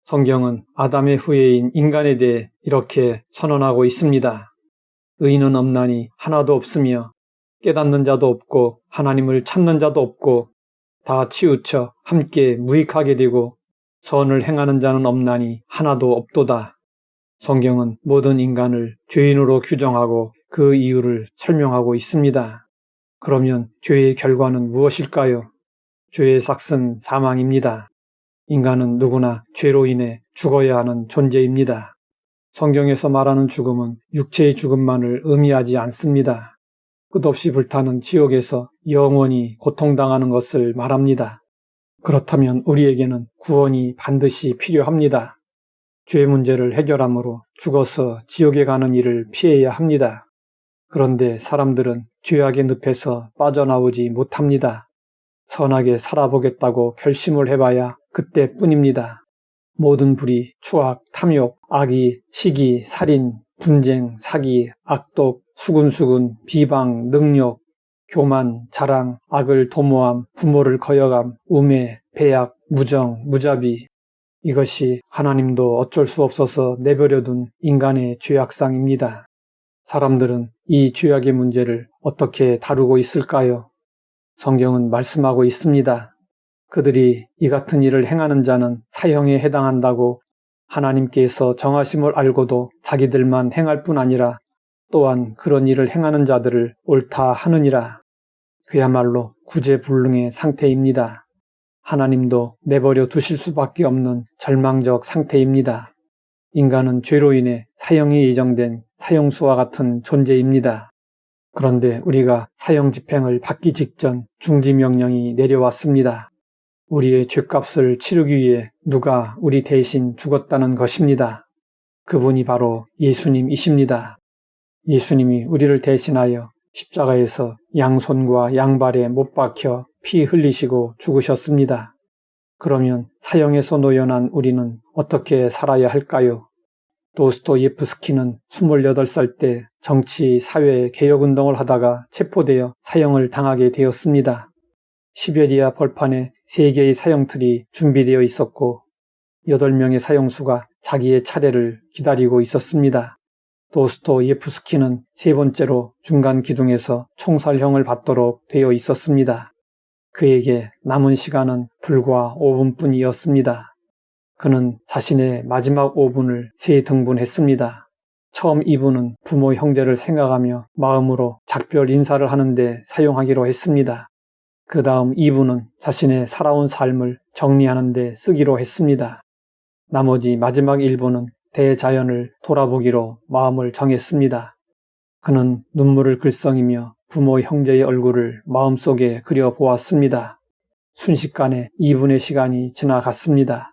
성경은 아담의 후예인 인간에 대해 이렇게 선언하고 있습니다. 의인은 없나니 하나도 없으며 깨닫는 자도 없고 하나님을 찾는 자도 없고 다 치우쳐 함께 무익하게 되고 선을 행하는 자는 없나니 하나도 없도다. 성경은 모든 인간을 죄인으로 규정하고 그 이유를 설명하고 있습니다. 그러면 죄의 결과는 무엇일까요? 죄의 삭은 사망입니다. 인간은 누구나 죄로 인해 죽어야 하는 존재입니다. 성경에서 말하는 죽음은 육체의 죽음만을 의미하지 않습니다. 끝없이 불타는 지옥에서 영원히 고통당하는 것을 말합니다. 그렇다면 우리에게는 구원이 반드시 필요합니다. 죄 문제를 해결함으로 죽어서 지옥에 가는 일을 피해야 합니다. 그런데 사람들은 죄악의 늪에서 빠져나오지 못합니다. 선하게 살아보겠다고 결심을 해봐야 그때뿐입니다. 모든 불의, 추악, 탐욕, 악의, 시기, 살인, 분쟁, 사기, 악독, 수군수군, 비방, 능욕, 교만, 자랑, 악을 도모함, 부모를 거역함, 우매, 배약, 무정, 무자비, 이것이 하나님도 어쩔 수 없어서 내버려둔 인간의 죄악상입니다. 사람들은 이 죄악의 문제를 어떻게 다루고 있을까요? 성경은 말씀하고 있습니다. 그들이 이 같은 일을 행하는 자는 사형에 해당한다고 하나님께서 정하심을 알고도 자기들만 행할 뿐 아니라 또한 그런 일을 행하는 자들을 옳다 하느니라. 그야말로 구제불능의 상태입니다. 하나님도 내버려 두실 수밖에 없는 절망적 상태입니다. 인간은 죄로 인해 사형이 예정된 사형수와 같은 존재입니다. 그런데 우리가 사형 집행을 받기 직전 중지명령이 내려왔습니다. 우리의 죄값을 치르기 위해 누가 우리 대신 죽었다는 것입니다. 그분이 바로 예수님이십니다. 예수님이 우리를 대신하여 십자가에서 양손과 양발에 못 박혀 피 흘리시고 죽으셨습니다. 그러면 사형에서 노연한 우리는 어떻게 살아야 할까요? 도스토예프스키는 28살 때 정치, 사회, 개혁운동을 하다가 체포되어 사형을 당하게 되었습니다. 시베리아 벌판에 3개의 사형틀이 준비되어 있었고 8명의 사형수가 자기의 차례를 기다리고 있었습니다. 도스토예프스키는 3번째로 중간 기둥에서 총살형을 받도록 되어 있었습니다. 그에게 남은 시간은 불과 5분뿐이었습니다. 그는 자신의 마지막 5분을 3등분했습니다. 처음 2분은 부모 형제를 생각하며 마음으로 작별 인사를 하는데 사용하기로 했습니다. 그 다음 2분은 자신의 살아온 삶을 정리하는 데 쓰기로 했습니다. 나머지 마지막 1분은 대자연을 돌아보기로 마음을 정했습니다. 그는 눈물을 글썽이며 부모 형제의 얼굴을 마음속에 그려보았습니다. 순식간에 2분의 시간이 지나갔습니다.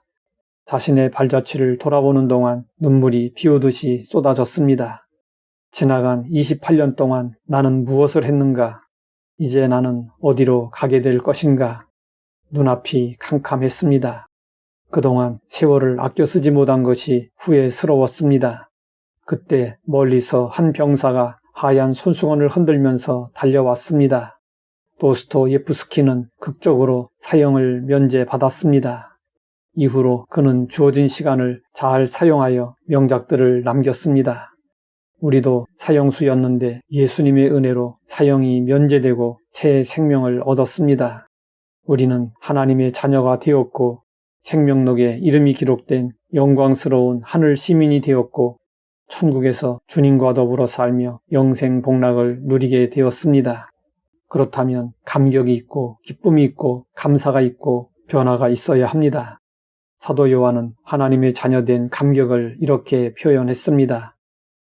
자신의 발자취를 돌아보는 동안 눈물이 비오듯이 쏟아졌습니다. 지나간 28년 동안 나는 무엇을 했는가? 이제 나는 어디로 가게 될 것인가? 눈앞이 캄캄했습니다. 그동안 세월을 아껴 쓰지 못한 것이 후회스러웠습니다. 그때 멀리서 한 병사가 하얀 손수건을 흔들면서 달려왔습니다. 도스토예프스키는 극적으로 사형을 면제받았습니다. 이후로 그는 주어진 시간을 잘 사용하여 명작들을 남겼습니다. 우리도 사형수였는데 예수님의 은혜로 사형이 면제되고 새 생명을 얻었습니다. 우리는 하나님의 자녀가 되었고 생명록에 이름이 기록된 영광스러운 하늘 시민이 되었고 천국에서 주님과 더불어 살며 영생 복락을 누리게 되었습니다. 그렇다면 감격이 있고 기쁨이 있고 감사가 있고 변화가 있어야 합니다. 사도 요한은 하나님의 자녀된 감격을 이렇게 표현했습니다.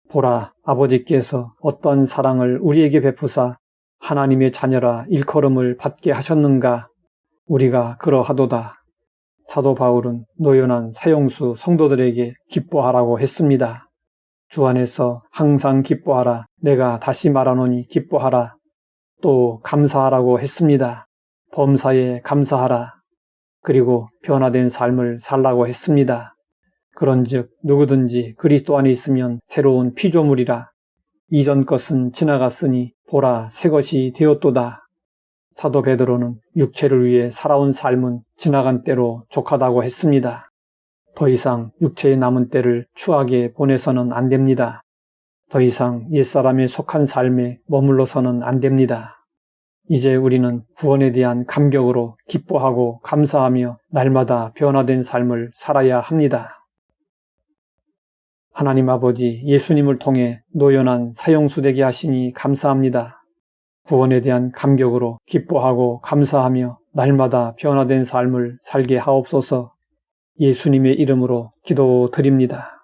보라, 아버지께서 어떤 사랑을 우리에게 베푸사 하나님의 자녀라 일컬음을 받게 하셨는가? 우리가 그러하도다. 사도 바울은 노연한 사형수 성도들에게 기뻐하라고 했습니다. 주 안에서 항상 기뻐하라. 내가 다시 말하노니 기뻐하라. 또 감사하라고 했습니다. 범사에 감사하라. 그리고 변화된 삶을 살라고 했습니다. 그런즉 누구든지 그리스도 안에 있으면 새로운 피조물이라. 이전 것은 지나갔으니 보라 새 것이 되었도다. 사도 베드로는 육체를 위해 살아온 삶은 지나간 때로 족하다고 했습니다. 더 이상 육체의 남은 때를 추하게 보내서는 안 됩니다. 더 이상 옛사람에 속한 삶에 머물러서는 안 됩니다. 이제 우리는 구원에 대한 감격으로 기뻐하고 감사하며 날마다 변화된 삶을 살아야 합니다. 하나님 아버지, 예수님을 통해 노연한 사형수 되게 하시니 감사합니다. 구원에 대한 감격으로 기뻐하고 감사하며 날마다 변화된 삶을 살게 하옵소서. 예수님의 이름으로 기도드립니다.